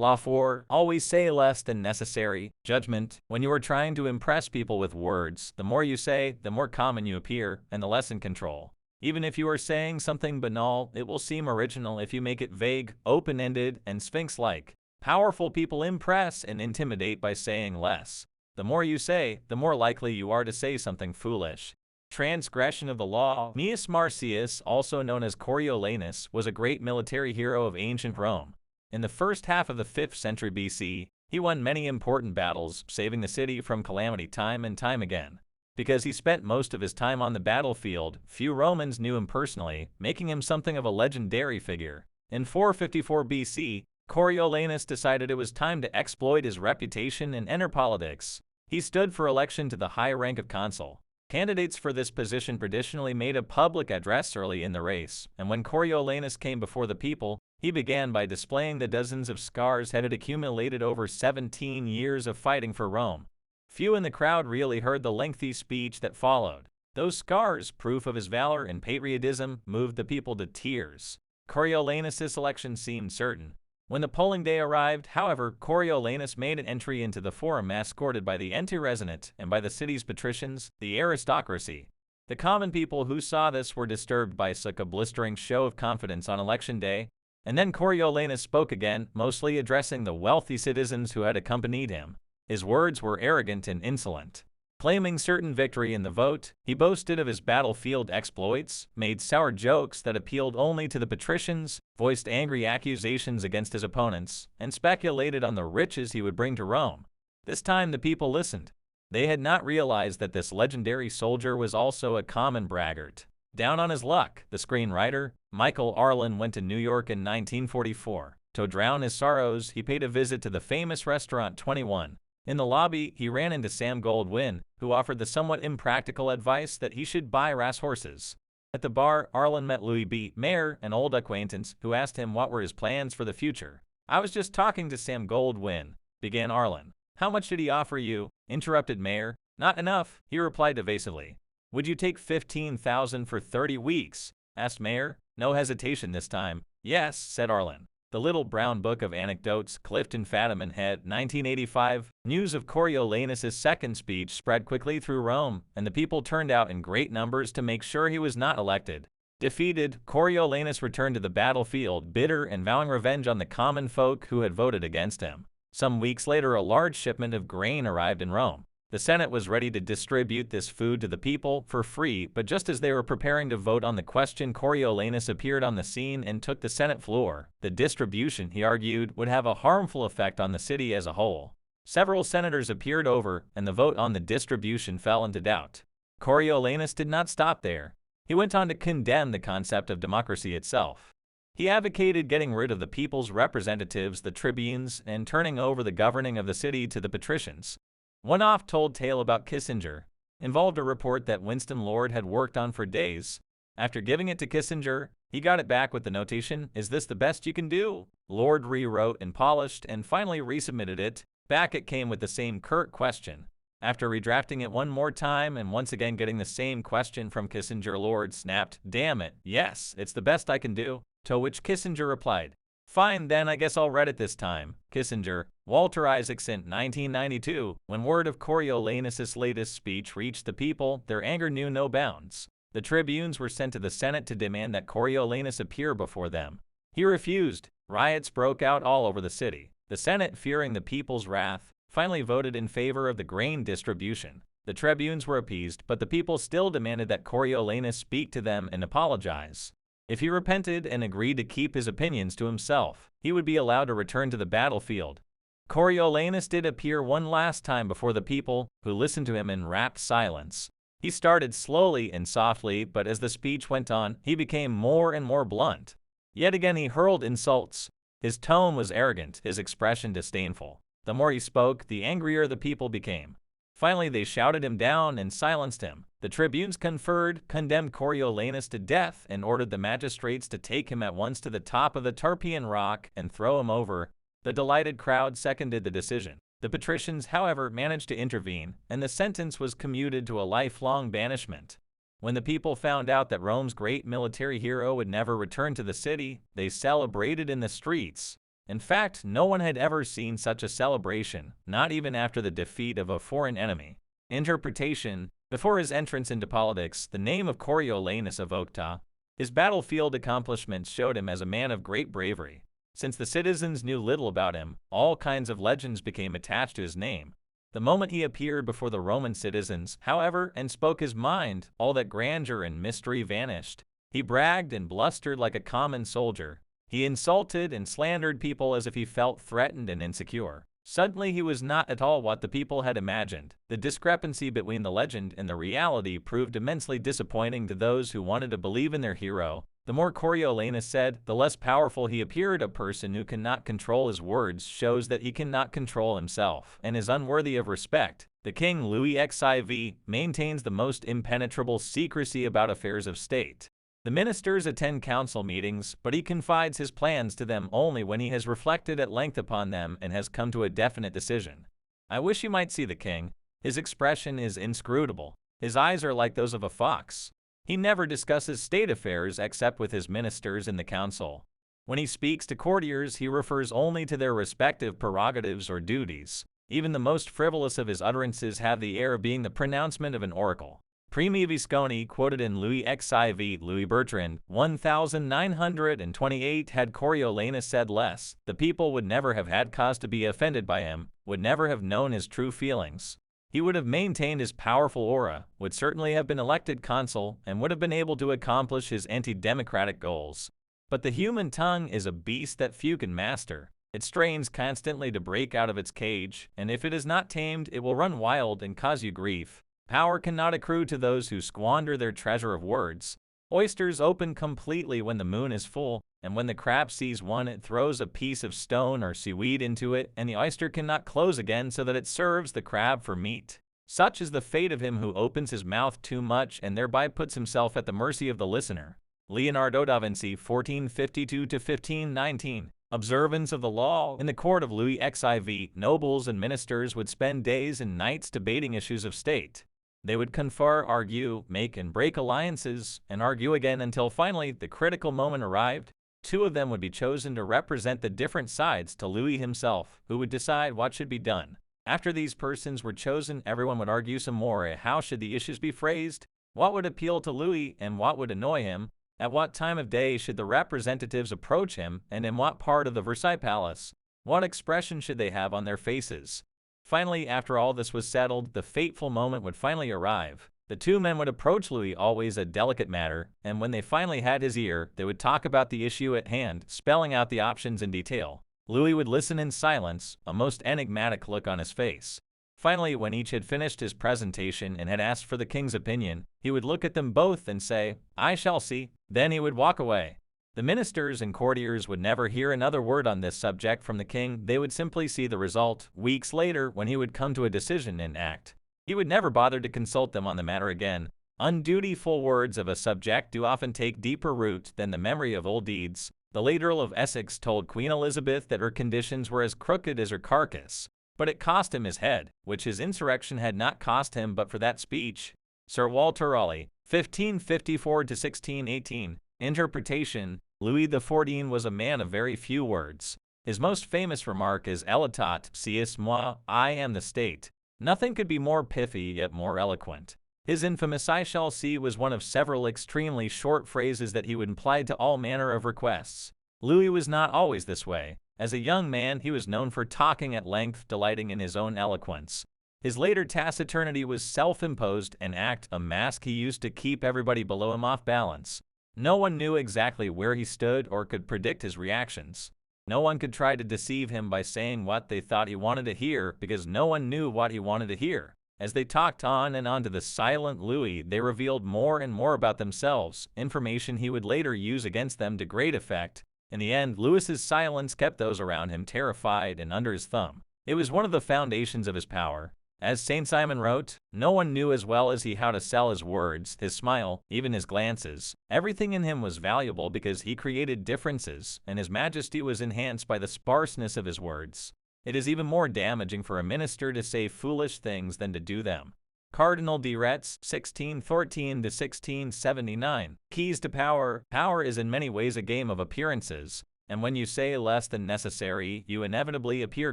Law 4. Always say less than necessary. Judgment. When you are trying to impress people with words, the more you say, the more common you appear, and the less in control. Even if you are saying something banal, it will seem original if you make it vague, open-ended, and sphinx-like. Powerful people impress and intimidate by saying less. The more you say, the more likely you are to say something foolish. Transgression of the law. Gnaeus Marcius, also known as Coriolanus, was a great military hero of ancient Rome. In the first half of the 5th century BC, he won many important battles, saving the city from calamity time and time again. Because he spent most of his time on the battlefield, few Romans knew him personally, making him something of a legendary figure. In 454 BC, Coriolanus decided it was time to exploit his reputation and enter politics. He stood for election to the high rank of consul. Candidates for this position traditionally made a public address early in the race, and when Coriolanus came before the people, he began by displaying the dozens of scars had accumulated over 17 years of fighting for Rome. Few in the crowd really heard the lengthy speech that followed. Those scars, proof of his valor and patriotism, moved the people to tears. Coriolanus' election seemed certain. When the polling day arrived, however, Coriolanus made an entry into the forum escorted by the anti-resonant and by the city's patricians, the aristocracy. The common people who saw this were disturbed by such a blistering show of confidence on election day. And then Coriolanus spoke again, mostly addressing the wealthy citizens who had accompanied him. His words were arrogant and insolent. Claiming certain victory in the vote, he boasted of his battlefield exploits, made sour jokes that appealed only to the patricians, voiced angry accusations against his opponents, and speculated on the riches he would bring to Rome. This time the people listened. They had not realized that this legendary soldier was also a common braggart. Down on his luck, the screenwriter, Michael Arlen, went to New York in 1944. To drown his sorrows, he paid a visit to the famous restaurant 21. In the lobby, he ran into Sam Goldwyn, who offered the somewhat impractical advice that he should buy racehorses. At the bar, Arlen met Louis B. Mayer, an old acquaintance, who asked him what were his plans for the future. "I was just talking to Sam Goldwyn," began Arlen. "How much did he offer you?" interrupted Mayer. "Not enough," he replied evasively. "Would you take 15,000 for 30 weeks?" asked Mayer. No hesitation this time. "Yes," said Arlen. The Little Brown Book of Anecdotes, Clifton Fadiman Head, 1985. News of Coriolanus' second speech spread quickly through Rome, and the people turned out in great numbers to make sure he was not elected. Defeated, Coriolanus returned to the battlefield, bitter and vowing revenge on the common folk who had voted against him. Some weeks later, a large shipment of grain arrived in Rome. The Senate was ready to distribute this food to the people for free, but just as they were preparing to vote on the question, Coriolanus appeared on the scene and took the Senate floor. The distribution, he argued, would have a harmful effect on the city as a whole. Several senators appeared over, and the vote on the distribution fell into doubt. Coriolanus did not stop there. He went on to condemn the concept of democracy itself. He advocated getting rid of the people's representatives, the tribunes, and turning over the governing of the city to the patricians. One oft-told tale about Kissinger involved a report that Winston Lord had worked on for days. After giving it to Kissinger, he got it back with the notation, "Is this the best you can do?" Lord rewrote and polished and finally resubmitted it. Back it came with the same curt question. After redrafting it one more time and once again getting the same question from Kissinger, Lord snapped, "Damn it, yes, it's the best I can do." To which Kissinger replied, "Fine, then I guess I'll read it this time." Kissinger, Walter Isaacson, 1992. When word of Coriolanus' latest speech reached the people, their anger knew no bounds. The tribunes were sent to the Senate to demand that Coriolanus appear before them. He refused. Riots broke out all over the city. The Senate, fearing the people's wrath, finally voted in favor of the grain distribution. The tribunes were appeased, but the people still demanded that Coriolanus speak to them and apologize. If he repented and agreed to keep his opinions to himself, he would be allowed to return to the battlefield. Coriolanus did appear one last time before the people, who listened to him in rapt silence. He started slowly and softly, but as the speech went on, he became more and more blunt. Yet again he hurled insults. His tone was arrogant, his expression disdainful. The more he spoke, the angrier the people became. Finally, they shouted him down and silenced him. The tribunes conferred, condemned Coriolanus to death, and ordered the magistrates to take him at once to the top of the Tarpeian Rock and throw him over. The delighted crowd seconded the decision. The patricians, however, managed to intervene, and the sentence was commuted to a lifelong banishment. When the people found out that Rome's great military hero would never return to the city, they celebrated in the streets. In fact, no one had ever seen such a celebration, not even after the defeat of a foreign enemy. Interpretation: before his entrance into politics, the name of Coriolanus evoked awe. His battlefield accomplishments showed him as a man of great bravery. Since the citizens knew little about him, all kinds of legends became attached to his name. The moment he appeared before the Roman citizens, however, and spoke his mind, all that grandeur and mystery vanished. He bragged and blustered like a common soldier. He insulted and slandered people as if he felt threatened and insecure. Suddenly he was not at all what the people had imagined. The discrepancy between the legend and the reality proved immensely disappointing to those who wanted to believe in their hero. The more Coriolanus said, the less powerful he appeared. A person who cannot control his words shows that he cannot control himself and is unworthy of respect. The king Louis XIV maintains the most impenetrable secrecy about affairs of state. The ministers attend council meetings, but he confides his plans to them only when he has reflected at length upon them and has come to a definite decision. I wish you might see the king. His expression is inscrutable. His eyes are like those of a fox. He never discusses state affairs except with his ministers in the council. When he speaks to courtiers, he refers only to their respective prerogatives or duties. Even the most frivolous of his utterances have the air of being the pronouncement of an oracle. Primi Visconti quoted in Louis XIV Louis Bertrand, 1928, had Coriolanus said less, the people would never have had cause to be offended by him, would never have known his true feelings. He would have maintained his powerful aura, would certainly have been elected consul, and would have been able to accomplish his anti-democratic goals. But the human tongue is a beast that few can master. It strains constantly to break out of its cage, and if it is not tamed, it will run wild and cause you grief. Power cannot accrue to those who squander their treasure of words. Oysters open completely when the moon is full, and when the crab sees one, it throws a piece of stone or seaweed into it, and the oyster cannot close again so that it serves the crab for meat. Such is the fate of him who opens his mouth too much and thereby puts himself at the mercy of the listener. Leonardo da Vinci, 1452–1519. Observance of the law. In the court of Louis XIV, nobles and ministers would spend days and nights debating issues of state. They would confer, argue, make and break alliances, and argue again until finally the critical moment arrived. Two of them would be chosen to represent the different sides to Louis himself, who would decide what should be done. After these persons were chosen, everyone would argue some more. How should the issues be phrased? What would appeal to Louis and what would annoy him? At what time of day should the representatives approach him, and in what part of the Versailles Palace? What expression should they have on their faces? Finally, after all this was settled, the fateful moment would finally arrive. The two men would approach Louis, always a delicate matter, and when they finally had his ear, they would talk about the issue at hand, spelling out the options in detail. Louis would listen in silence, a most enigmatic look on his face. Finally, when each had finished his presentation and had asked for the king's opinion, he would look at them both and say, "I shall see." Then he would walk away. The ministers and courtiers would never hear another word on this subject from the king. They would simply see the result. Weeks later, when he would come to a decision and act, he would never bother to consult them on the matter again. Undutiful words of a subject do often take deeper root than the memory of old deeds. The late Earl of Essex told Queen Elizabeth that her conditions were as crooked as her carcass, but it cost him his head, which his insurrection had not cost him but for that speech. Sir Walter Raleigh, 1554–1618. Interpretation: Louis XIV was a man of very few words. His most famous remark is "Elitat, c'est moi, I am the state." Nothing could be more pithy yet more eloquent. His infamous "I shall see" was one of several extremely short phrases that he would imply to all manner of requests. Louis was not always this way. As a young man, he was known for talking at length, delighting in his own eloquence. His later taciturnity was self-imposed, an act, a mask he used to keep everybody below him off balance. No one knew exactly where he stood or could predict his reactions. No one could try to deceive him by saying what they thought he wanted to hear, because no one knew what he wanted to hear. As they talked on and on to the silent Louis, they revealed more and more about themselves, information he would later use against them to great effect. In the end, Louis's silence kept those around him terrified and under his thumb. It was one of the foundations of his power. As Saint Simon wrote, no one knew as well as he how to sell his words, his smile, even his glances. Everything in him was valuable because he created differences, and his majesty was enhanced by the sparseness of his words. It is even more damaging for a minister to say foolish things than to do them. Cardinal de Retz, 1614–1679. Keys to power. Power is in many ways a game of appearances. And when you say less than necessary, you inevitably appear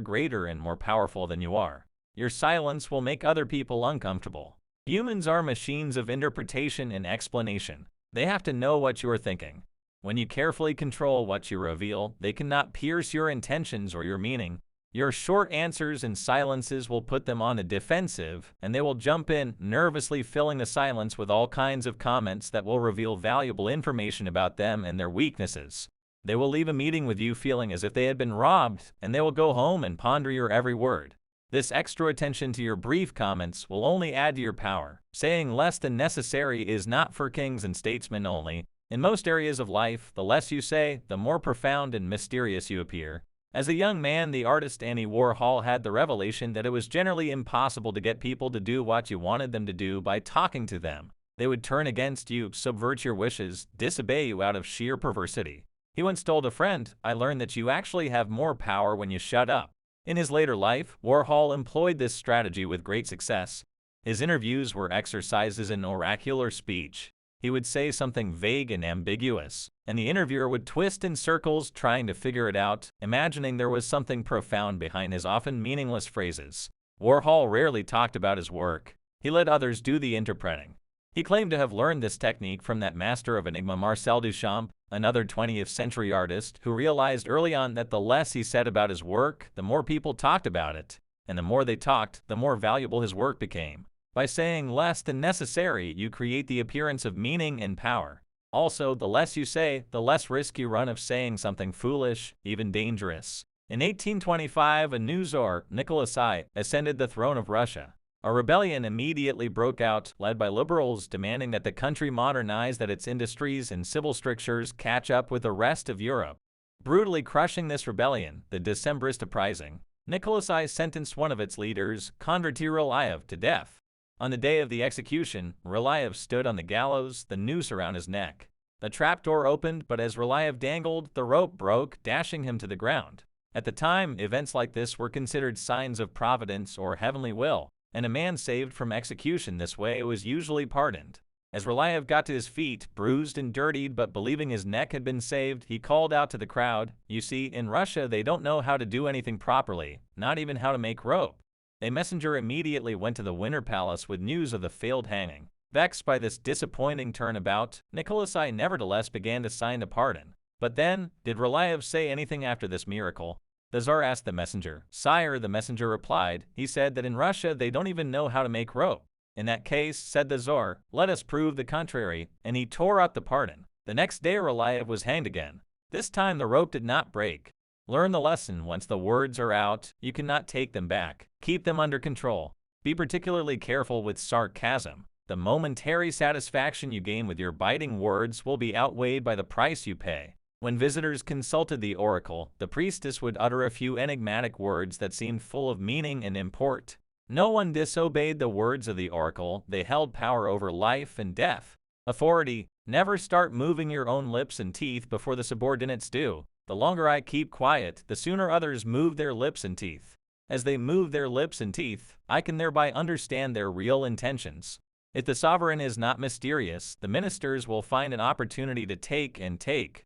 greater and more powerful than you are. Your silence will make other people uncomfortable. Humans are machines of interpretation and explanation. They have to know what you are thinking. When you carefully control what you reveal, they cannot pierce your intentions or your meaning. Your short answers and silences will put them on the defensive, and they will jump in, nervously filling the silence with all kinds of comments that will reveal valuable information about them and their weaknesses. They will leave a meeting with you feeling as if they had been robbed, and they will go home and ponder your every word. This extra attention to your brief comments will only add to your power. Saying less than necessary is not for kings and statesmen only. In most areas of life, the less you say, the more profound and mysterious you appear. As a young man, the artist Andy Warhol had the revelation that it was generally impossible to get people to do what you wanted them to do by talking to them. They would turn against you, subvert your wishes, disobey you out of sheer perversity. He once told a friend, "I learned that you actually have more power when you shut up." In his later life, Warhol employed this strategy with great success. His interviews were exercises in oracular speech. He would say something vague and ambiguous, and the interviewer would twist in circles trying to figure it out, imagining there was something profound behind his often meaningless phrases. Warhol rarely talked about his work. He let others do the interpreting. He claimed to have learned this technique from that master of enigma Marcel Duchamp, another 20th century artist who realized early on that the less he said about his work, the more people talked about it, and the more they talked, the more valuable his work became. By saying less than necessary, you create the appearance of meaning and power. Also, the less you say, the less risk you run of saying something foolish, even dangerous. In 1825, a new czar, Nicholas I, ascended the throne of Russia. A rebellion immediately broke out, led by liberals demanding that the country modernize, that its industries and civil strictures catch up with the rest of Europe. Brutally crushing this rebellion, the Decembrist uprising, Nicholas I sentenced one of its leaders, Kondraty Rylyaev, to death. On the day of the execution, Rylyaev stood on the gallows, the noose around his neck. The trapdoor opened, but as Rylyaev dangled, the rope broke, dashing him to the ground. At the time, events like this were considered signs of providence or heavenly will, and a man saved from execution this way was usually pardoned. As Rylyaev got to his feet, bruised and dirtied but believing his neck had been saved, he called out to the crowd, "You see, in Russia they don't know how to do anything properly, not even how to make rope." A messenger immediately went to the Winter Palace with news of the failed hanging. Vexed by this disappointing turnabout, Nicholas I nevertheless began to sign the pardon. But then, did Rylyaev say anything after this miracle? The Tsar asked the messenger. "Sire," the messenger replied, "he said that in Russia they don't even know how to make rope." "In that case," said the Tsar, "let us prove the contrary," and he tore out the pardon. The next day Rylyaev was hanged again. This time the rope did not break. Learn the lesson: once the words are out, you cannot take them back. Keep them under control. Be particularly careful with sarcasm. The momentary satisfaction you gain with your biting words will be outweighed by the price you pay. When visitors consulted the oracle, the priestess would utter a few enigmatic words that seemed full of meaning and import. No one disobeyed the words of the oracle. They held power over life and death. Authority: never start moving your own lips and teeth before the subordinates do. The longer I keep quiet, the sooner others move their lips and teeth. As they move their lips and teeth, I can thereby understand their real intentions. If the sovereign is not mysterious, the ministers will find an opportunity to take and take.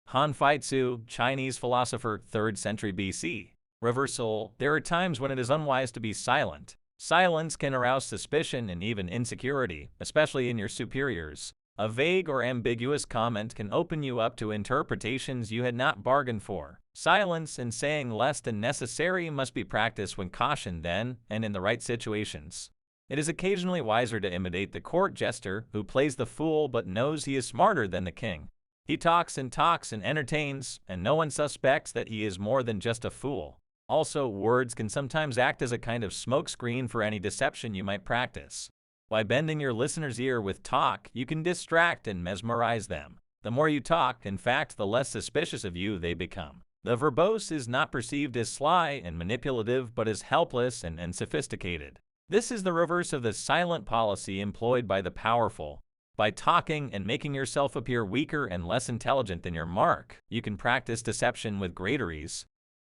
Han Feizu, Chinese philosopher, 3rd century BC. Reversal: there are times when it is unwise to be silent. Silence can arouse suspicion and even insecurity, especially in your superiors. A vague or ambiguous comment can open you up to interpretations you had not bargained for. Silence and saying less than necessary must be practiced when cautioned then, and in the right situations. It is occasionally wiser to imitate the court jester who plays the fool but knows he is smarter than the king. He talks and entertains, and no one suspects that he is more than just a fool. Also, words can sometimes act as a kind of smokescreen for any deception you might practice. By bending your listener's ear with talk, you can distract and mesmerize them. The more you talk, in fact, the less suspicious of you they become. The verbose is not perceived as sly and manipulative, but as helpless and unsophisticated. This is the reverse of the silent policy employed by the powerful. By talking and making yourself appear weaker and less intelligent than your mark, you can practice deception with greater ease.